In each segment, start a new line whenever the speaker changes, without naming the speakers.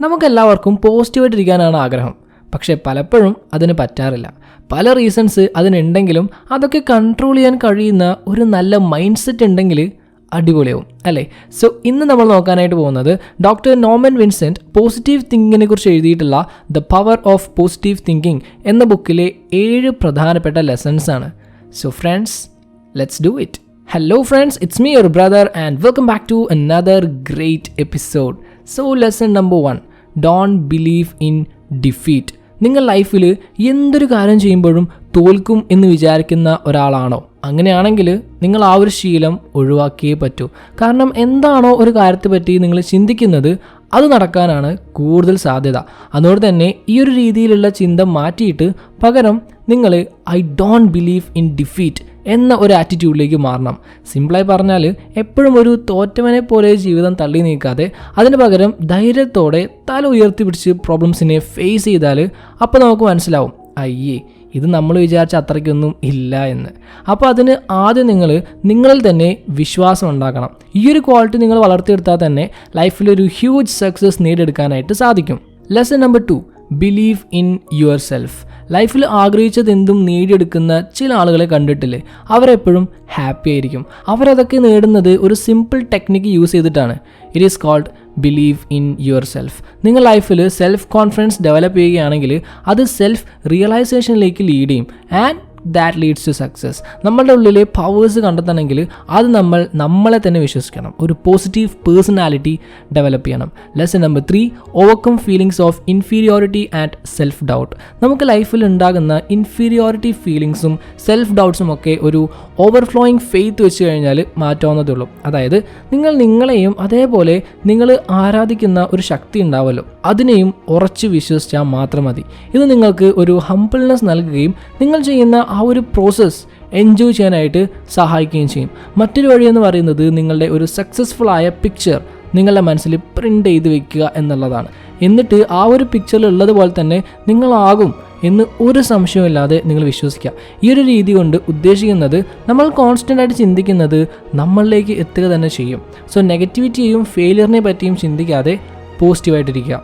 നമുക്കെല്ലാവർക്കും പോസിറ്റീവായിട്ടിരിക്കാനാണ് ആഗ്രഹം. പക്ഷേ പലപ്പോഴും അതിന് പറ്റാറില്ല. പല റീസൺസ് അതിനുണ്ടെങ്കിലും അതൊക്കെ കൺട്രോൾ ചെയ്യാൻ കഴിയുന്ന ഒരു നല്ല മൈൻഡ് സെറ്റ് ഉണ്ടെങ്കിൽ അടിപൊളിയാവും അല്ലേ? സോ ഇന്ന് നമ്മൾ നോക്കാനായിട്ട് പോകുന്നത് ഡോക്ടർ നോർമൻ വിൻസെൻറ്റ് പോസിറ്റീവ് തിങ്കിങ്ങിനെ കുറിച്ച് എഴുതിയിട്ടുള്ള the power of positive thinking എന്ന ബുക്കിലെ 7 പ്രധാനപ്പെട്ട ലെസൺസ് ആണ്. So friends, let's do it. Hello friends, it's me your brother and welcome back to another great episode. So lesson number 1, don't believe in defeat. നിങ്ങൾ ലൈഫിൽ എന്തൊരു കാര്യം ചെയ്യുമ്പോഴും തോൽക്കും എന്ന് വിചാരിക്കുന്ന ഒരാളാണോ? അങ്ങനെയാണെങ്കിൽ നിങ്ങൾ ആ ഒരു ശീലം ഒഴിവാക്കിയേ പറ്റൂ. കാരണം എന്താണോ ഒരു കാര്യത്തെ പറ്റി നിങ്ങൾ ചിന്തിക്കുന്നത് അത് നടക്കാനാണ് കൂടുതൽ സാധ്യത. അതുകൊണ്ട് തന്നെ ഈ ഒരു രീതിയിലുള്ള ചിന്ത മാറ്റിയിട്ട് പകരം നിങ്ങൾ I don't believe in defeat എന്ന ഒരു ആറ്റിറ്റ്യൂഡിലേക്ക് മാറണം. സിമ്പിളായി പറഞ്ഞാൽ എപ്പോഴും ഒരു തോറ്റവനെ പോലെ ജീവിതം തള്ളി നീക്കാതെ അതിന് പകരം ധൈര്യത്തോടെ തല ഉയർത്തിപ്പിടിച്ച് പ്രോബ്ലംസിനെ ഫേസ് ചെയ്താൽ അപ്പോൾ നമുക്ക് മനസ്സിലാവും, അയ്യേ ഇത് നമ്മൾ വിചാരിച്ച അത്രയ്ക്കൊന്നും ഇല്ല എന്ന്. അപ്പോൾ അതിന് ആദ്യം നിങ്ങളിൽ തന്നെ വിശ്വാസം ഉണ്ടാക്കണം. ഈ ഒരു ക്വാളിറ്റി നിങ്ങൾ വളർത്തിയെടുത്താൽ തന്നെ ലൈഫിലൊരു ഹ്യൂജ് സക്സസ് നേടിയെടുക്കാനായിട്ട് സാധിക്കും. Lesson number 2, believe in your self. ലൈഫിൽ ആഗ്രഹിച്ചതെന്തും നേടിയെടുക്കുന്ന ചില ആളുകളെ കണ്ടിട്ടില്ലേ? അവരെപ്പോഴും ഹാപ്പി ആയിരിക്കും. അവരതൊക്കെ നേടുന്നത് ഒരു സിമ്പിൾ ടെക്നിക്ക് യൂസ് ചെയ്തിട്ടാണ്. It is called believe in yourself. നിങ്ങൾ ലൈഫിൽ സെൽഫ് കോൺഫിഡൻസ് ഡെവലപ്പ് ചെയ്യുകയാണെങ്കിൽ അത് സെൽഫ് റിയലൈസേഷനിലേക്ക് ലീഡ് ചെയ്യും and that leads to success. നമ്മളുടെ ഉള്ളിലെ പവേഴ്സ് കണ്ടെത്തണമെങ്കിൽ അത് നമ്മളെ തന്നെ വിശ്വസിക്കണം. ഒരു പോസിറ്റീവ് പേഴ്സണാലിറ്റി ഡെവലപ്പ് ചെയ്യണം. Lesson number 3, overcome feelings of inferiority and self doubt. നമുക്ക് ലൈഫിൽ ഉണ്ടാകുന്ന ഇൻഫീരിയോറിറ്റി ഫീലിങ്സും സെൽഫ് ഡൗട്ട്സും ഒക്കെ ഒരു ഓവർഫ്ലോയിങ് ഫെയ്ത്ത് വെച്ച് കഴിഞ്ഞാൽ മാറ്റാവുന്നതേ ഉള്ളൂ. അതായത് നിങ്ങളെയും അതേപോലെ നിങ്ങൾ ആരാധിക്കുന്ന ഒരു ശക്തി ഉണ്ടാവുമല്ലോ, അതിനെയും ഉറച്ച് വിശ്വസിച്ചാൽ മാത്രം മതി. ഇത് നിങ്ങൾക്ക് ഒരു ഹംബിൾനെസ് നൽകുകയും നിങ്ങൾ ചെയ്യുന്ന ആ ഒരു പ്രോസസ്സ് എൻജോയ് ചെയ്യാനായിട്ട് സഹായിക്കുകയും ചെയ്യും. മറ്റൊരു വഴിയെന്ന് പറയുന്നത് നിങ്ങളുടെ ഒരു സക്സസ്ഫുൾ ആയ പിക്ചർ നിങ്ങളുടെ മനസ്സിൽ പ്രിൻ്റ് ചെയ്ത് വെക്കുക എന്നുള്ളതാണ്. എന്നിട്ട് ആ ഒരു പിക്ചറിൽ ഉള്ളതുപോലെ തന്നെ നിങ്ങളാകും എന്ന് ഒരു സംശയമില്ലാതെ നിങ്ങൾ വിശ്വസിക്കുക. ഈ ഒരു രീതി കൊണ്ട് ഉദ്ദേശിക്കുന്നത് നമ്മൾ കോൺസ്റ്റൻ്റ് ആയിട്ട് ചിന്തിക്കുന്നത് നമ്മളിലേക്ക് എത്തുക തന്നെ ചെയ്യും. സോ നെഗറ്റിവിറ്റിയെയും ഫെയിലിയറിനെ പറ്റിയും ചിന്തിക്കാതെ പോസിറ്റീവായിട്ടിരിക്കുക.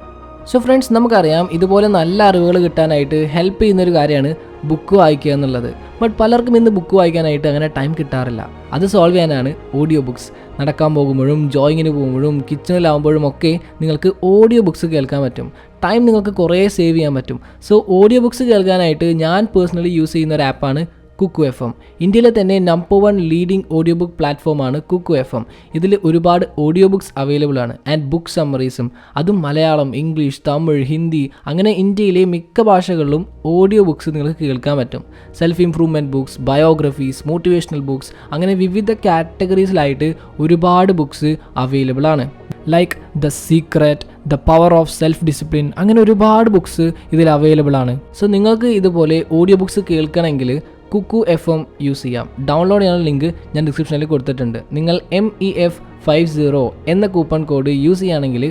സോ ഫ്രണ്ട്സ്, നമുക്കറിയാം ഇതുപോലെ നല്ല അറിവുകൾ കിട്ടാനായിട്ട് ഹെൽപ്പ് ചെയ്യുന്നൊരു കാര്യമാണ് ബുക്ക് വായിക്കുക എന്നുള്ളത്. ബട്ട് പലർക്കും ഇന്ന് ബുക്ക് വായിക്കാനായിട്ട് അങ്ങനെ ടൈം കിട്ടാറില്ല. അത് സോൾവ് ചെയ്യാനാണ് ഓഡിയോ ബുക്സ്. നടക്കാൻ പോകുമ്പോഴും ജോയിങ്ങിന് പോകുമ്പോഴും കിച്ചണിലാവുമ്പോഴും ഒക്കെ നിങ്ങൾക്ക് ഓഡിയോ ബുക്സ് കേൾക്കാൻ പറ്റും. ടൈം നിങ്ങൾക്ക് കുറേ സേവ് ചെയ്യാൻ പറ്റും. സോ ഓഡിയോ ബുക്സ് കേൾക്കാനായിട്ട് ഞാൻ പേഴ്സണലി യൂസ് ചെയ്യുന്ന ഒരു ആപ്പാണ് കുക്കു FM. ഇന്ത്യയിലെ തന്നെ നമ്പർ 1 ലീഡിംഗ് ഓഡിയോ ബുക്ക് പ്ലാറ്റ്ഫോമാണ് കുക്കു FM. ഇതിൽ ഒരുപാട് ഓഡിയോ ബുക്സ് അവൈലബിൾ ആണ് ആൻഡ് ബുക്ക് സമ്മറീസും. അതും മലയാളം, ഇംഗ്ലീഷ്, തമിഴ്, ഹിന്ദി അങ്ങനെ ഇന്ത്യയിലെ മിക്ക ഭാഷകളിലും ഓഡിയോ ബുക്സ് നിങ്ങൾക്ക് കേൾക്കാൻ പറ്റും. Self improvement books, biographies, motivational books അങ്ങനെ വിവിധ കാറ്റഗറീസിലായിട്ട് ഒരുപാട് ബുക്സ് അവൈലബിൾ ആണ്. Like the secret, the power of self discipline അങ്ങനെ ഒരുപാട് ബുക്സ് ഇതിൽ അവൈലബിൾ ആണ്. സോ നിങ്ങൾക്ക് ഇതുപോലെ ഓഡിയോ ബുക്സ് കേൾക്കണമെങ്കിൽ കുക്കു FM യൂസ് ചെയ്യാം. ഡൗൺലോഡ് ചെയ്യാനുള്ള ലിങ്ക് ഞാൻ ഡിസ്ക്രിപ്ഷനിൽ കൊടുത്തിട്ടുണ്ട്. നിങ്ങൾ MEF50 എന്ന കൂപ്പൺ കോഡ് യൂസ് ചെയ്യുകയാണെങ്കിൽ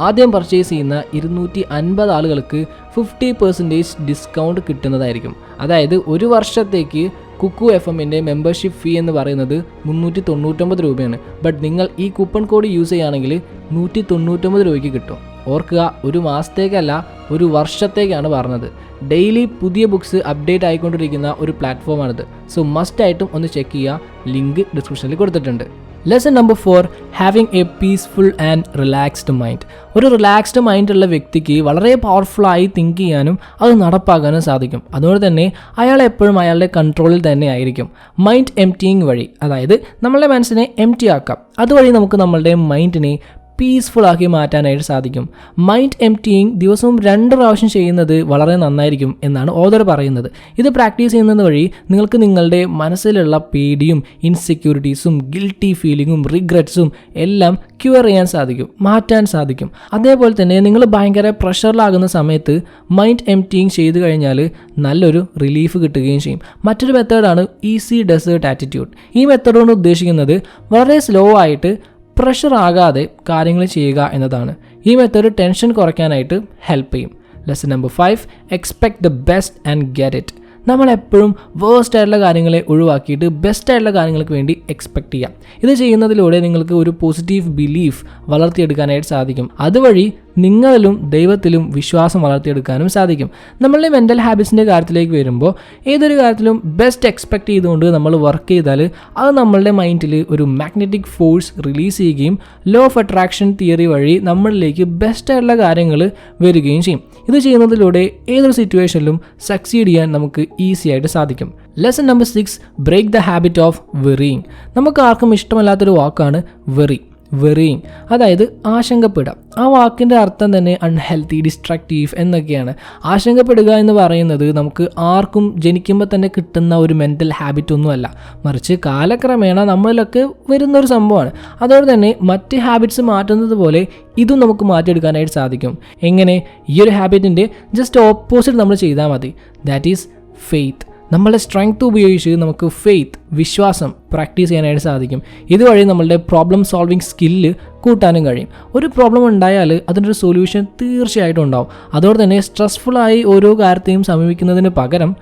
ആദ്യം പർച്ചേസ് ചെയ്യുന്ന 250 ആളുകൾക്ക് 50% ഡിസ്കൗണ്ട് കിട്ടുന്നതായിരിക്കും. അതായത് ഒരു വർഷത്തേക്ക് കുക്കു FMൻ്റെ മെമ്പർഷിപ്പ് ഫീ എന്ന് പറയുന്നത് 399 രൂപയാണ്. ബട്ട് നിങ്ങൾ ഈ കൂപ്പൺ കോഡ് യൂസ് ചെയ്യുകയാണെങ്കിൽ 199 രൂപയ്ക്ക് കിട്ടും. ഓർക്കുക, ഒരു മാസത്തേക്കല്ല, ഒരു വർഷത്തേക്കാണ് പറഞ്ഞത്. ഡെയിലി പുതിയ ബുക്സ് അപ്ഡേറ്റ് ആയിക്കൊണ്ടിരിക്കുന്ന ഒരു പ്ലാറ്റ്ഫോമാണിത്. സോ മസ്റ്റായിട്ടും ഒന്ന് ചെക്ക് ചെയ്യുക. ലിങ്ക് ഡിസ്ക്രിപ്ഷനിൽ കൊടുത്തിട്ടുണ്ട്. Lesson number 4, having A peaceful and relaxed mind. ഒരു റിലാക്സ്ഡ് മൈൻഡുള്ള വ്യക്തിക്ക് വളരെ പവർഫുള്ളായി തിങ്ക് ചെയ്യാനും അത് നടപ്പാക്കാനും സാധിക്കും. അതുകൊണ്ട് തന്നെ അയാൾ എപ്പോഴും അയാളുടെ കൺട്രോളിൽ തന്നെ ആയിരിക്കും. മൈൻഡ് എംപ്റ്റിയിങ് വഴി, അതായത് നമ്മളുടെ മനസ്സിനെ എംപ്റ്റി ആക്കാം. അതുവഴി നമുക്ക് നമ്മളുടെ മൈൻഡിനെ പീസ്ഫുൾ ആക്കി മാറ്റാനായിട്ട് സാധിക്കും. മൈൻഡ് എംപ്റ്റിയിങ് ദിവസവും 2 പ്രാവശ്യം ചെയ്യുന്നത് വളരെ നന്നായിരിക്കും എന്നാണ് ഓഥർ പറയുന്നത്. ഇത് പ്രാക്ടീസ് ചെയ്യുന്നത് വഴി നിങ്ങൾക്ക് നിങ്ങളുടെ മനസ്സിലുള്ള പേടിയും ഇൻസെക്യൂരിറ്റീസും ഗിൽറ്റി ഫീലിങ്ങും റിഗ്രറ്റ്സും എല്ലാം ക്യൂർ ചെയ്യാൻ സാധിക്കും, മാറ്റാൻ സാധിക്കും. അതേപോലെ തന്നെ നിങ്ങൾ ഭയങ്കര പ്രഷറിലാകുന്ന സമയത്ത് മൈൻഡ് എംപ്റ്റിയിങ് ചെയ്ത് കഴിഞ്ഞാൽ നല്ലൊരു റിലീഫ് കിട്ടുകയും ചെയ്യും. മറ്റൊരു മെത്തേഡാണ് ഈസി ഡെസേർട്ട് ആറ്റിറ്റ്യൂഡ്. ഈ മെത്തേഡ് കൊണ്ട് ഉദ്ദേശിക്കുന്നത് വളരെ സ്ലോ ആയിട്ട് പ്രഷർ ആകാതെ കാര്യങ്ങൾ ചെയ്യുക എന്നതാണ്. ഈ മെത്തേഡ് ടെൻഷൻ കുറയ്ക്കാനായിട്ട് ഹെൽപ്പ് ചെയ്യും. Lesson number 5, expect the best and get it. നമ്മളെപ്പോഴും വേസ്റ്റ് ആയിട്ടുള്ള കാര്യങ്ങളെ ഒഴിവാക്കിയിട്ട് ബെസ്റ്റ് ആയിട്ടുള്ള കാര്യങ്ങൾക്ക് വേണ്ടി എക്സ്പെക്ട് ചെയ്യാം. ഇത് ചെയ്യുന്നതിലൂടെ നിങ്ങൾക്ക് ഒരു പോസിറ്റീവ് ബിലീഫ് വളർത്തിയെടുക്കാനായിട്ട് സാധിക്കും. അതുവഴി നിങ്ങളിലും ദൈവത്തിലും വിശ്വാസം വളർത്തിയെടുക്കാനും സാധിക്കും. നമ്മളുടെ മെൻ്റൽ ഹാബിറ്റ്സിൻ്റെ കാര്യത്തിലേക്ക് വരുമ്പോൾ ഏതൊരു കാര്യത്തിലും ബെസ്റ്റ് എക്സ്പെക്ട് ചെയ്തുകൊണ്ട് നമ്മൾ വർക്ക് ചെയ്താൽ അത് നമ്മളുടെ മൈൻഡിൽ ഒരു മാഗ്നറ്റിക് ഫോഴ്സ് റിലീസ് ചെയ്യുകയും ലോ ഓഫ് അട്രാക്ഷൻ തിയറി വഴി നമ്മളിലേക്ക് ബെസ്റ്റ് ആയിട്ടുള്ള കാര്യങ്ങൾ വരികയും ചെയ്യും. ഇത് ചെയ്യുന്നതിലൂടെ ഏതൊരു സിറ്റുവേഷനിലും സക്സീഡ് ചെയ്യാൻ നമുക്ക് ഈസി ആയിട്ട് സാധിക്കും. Lesson number 6, break the habit of worrying. നമുക്ക് ആർക്കും ഇഷ്ടമല്ലാത്തൊരു വാക്കാണ് വെറിയിങ്, അതായത് ആശങ്കപ്പെടുക. ആ വാക്കിൻ്റെ അർത്ഥം തന്നെ അൺഹെൽത്തി, ഡിസ്ട്രക്റ്റീവ് എന്നൊക്കെയാണ്. ആശങ്കപ്പെടുക എന്ന് പറയുന്നത് നമുക്ക് ആർക്കും ജനിക്കുമ്പോൾ തന്നെ കിട്ടുന്ന ഒരു മെൻ്റൽ ഹാബിറ്റ് ഒന്നുമല്ല, മറിച്ച് കാലക്രമേണ നമ്മളിലൊക്കെ വരുന്നൊരു സംഭവമാണ്. അതുകൊണ്ട് തന്നെ മറ്റ് ഹാബിറ്റ്സ് മാറ്റുന്നത് പോലെ ഇതും നമുക്ക് മാറ്റിയെടുക്കാനായിട്ട് സാധിക്കും. എങ്ങനെ? ഈ ഒരു ഹാബിറ്റിൻ്റെ ജസ്റ്റ് ഓപ്പോസിറ്റ് നമ്മൾ ചെയ്താൽ മതി. That is faith. നമ്മളുടെ സ്ട്രെങ്ത് ഉപയോഗിച്ച് നമുക്ക് വിശ്വാസം പ്രാക്ടീസ് ചെയ്യാനായിട്ട് സാധിക്കും. ഇതുവഴി നമ്മളുടെ പ്രോബ്ലം സോൾവിങ് സ്കില്ല് കൂട്ടാനും കഴിയും. ഒരു പ്രോബ്ലം ഉണ്ടായാൽ അതിനൊരു സൊല്യൂഷൻ തീർച്ചയായിട്ടും ഉണ്ടാവും. അതോടെ തന്നെ സ്ട്രെസ്ഫുള്ളായി ഓരോ കാര്യത്തെയും സമീപിക്കുന്നതിന് പകരം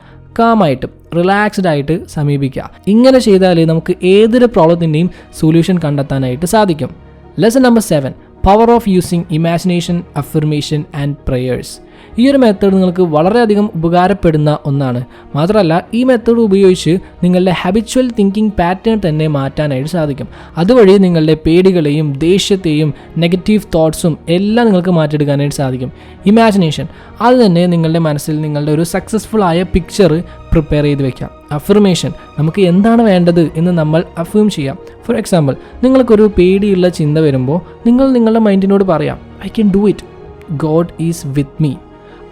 കാമായിട്ട് റിലാക്സ്ഡ് ആയിട്ട് സമീപിക്കുക. ഇങ്ങനെ ചെയ്താൽ നമുക്ക് ഏതൊരു പ്രോബ്ലത്തിൻ്റെയും സൊല്യൂഷൻ കണ്ടെത്താനായിട്ട് സാധിക്കും. Lesson number 7, power of using imagination, affirmation and prayers. ഈ ഒരു മെത്തേഡ് നിങ്ങൾക്ക് വളരെയധികം ഉപകാരപ്പെടുന്ന ഒന്നാണ്. മാത്രമല്ല ഈ മെത്തേഡ് ഉപയോഗിച്ച് നിങ്ങളുടെ ഹാബിച്വൽ തിങ്കിങ് പാറ്റേൺ തന്നെ മാറ്റാനായിട്ട് സാധിക്കും. അതുവഴി നിങ്ങളുടെ പേടികളെയും ദേഷ്യത്തെയും നെഗറ്റീവ് തോട്ട്സും എല്ലാം നിങ്ങൾക്ക് മാറ്റിയെടുക്കാനായിട്ട് സാധിക്കും. ഇമാജിനേഷൻ, അത് തന്നെ നിങ്ങളുടെ മനസ്സിൽ നിങ്ങളുടെ ഒരു സക്സസ്ഫുൾ ആയ പിക്ചർ പ്രിപ്പയർ ചെയ്ത് വെക്കാം. അഫർമേഷൻ, നമുക്ക് എന്താണ് വേണ്ടത് എന്ന് നമ്മൾ അഫേം ചെയ്യാം. ഫോർ എക്സാമ്പിൾ, നിങ്ങൾക്കൊരു പേടിയുള്ള ചിന്ത വരുമ്പോൾ നിങ്ങൾ നിങ്ങളുടെ മൈൻഡിനോട് പറയാം, I can do it, God is with me.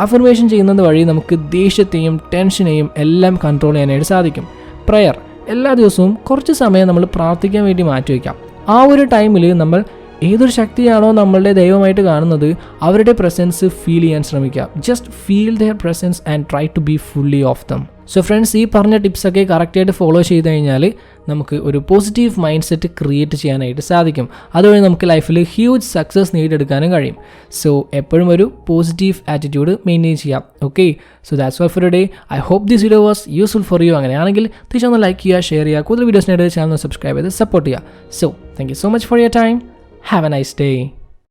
Affirmation ചെയ്യുന്നത് വഴി നമുക്ക് ദേഷ്യത്തെയും ടെൻഷനെയും എല്ലാം കൺട്രോൾ ചെയ്യാനായിട്ട് സാധിക്കും. പ്രയർ, എല്ലാ ദിവസവും കുറച്ച് സമയം നമ്മൾ പ്രാർത്ഥിക്കാൻ വേണ്ടി മാറ്റിവെക്കാം. ആ ഒരു ടൈമിൽ നമ്മൾ ഏതൊരു ശക്തിയാണോ നമ്മളുടെ ദൈവമായിട്ട് കാണുന്നത് അവരുടെ പ്രസൻസ് ഫീൽ ചെയ്യാൻ ശ്രമിക്കുക. Just feel their presence and try to be fully of them. So friends, ഈ പറഞ്ഞ ടിപ്സൊക്കെ കറക്റ്റായിട്ട് ഫോളോ ചെയ്ത് കഴിഞ്ഞാൽ നമുക്ക് ഒരു പോസിറ്റീവ് മൈൻഡ് സെറ്റ് ക്രിയേറ്റ് ചെയ്യാനായിട്ട് സാധിക്കും. അതുവഴി നമുക്ക് ലൈഫിൽ ഹ്യൂജ് സക്സസ് നേടിയെടുക്കാനും കഴിയും. സോ എപ്പോഴും ഒരു പോസിറ്റീവ് ആറ്റിറ്റ്യൂഡ് മെയിൻറ്റെയിൻ ചെയ്യാം. Okay, so that's all for today. I hope this video was useful for you. അങ്ങനെയാണെങ്കിൽ തീർച്ചയായും ഒന്ന് ലൈക്ക് ചെയ്യുക, ഷെയർ ചെയ്യുക, കൂടുതൽ വീഡിയോസിനായിട്ട് ചാനൽ സബ്സ്ക്രൈബ് ചെയ്ത് സപ്പോർട്ട് ചെയ്യുക. So thank you so much for your time. Have a nice day.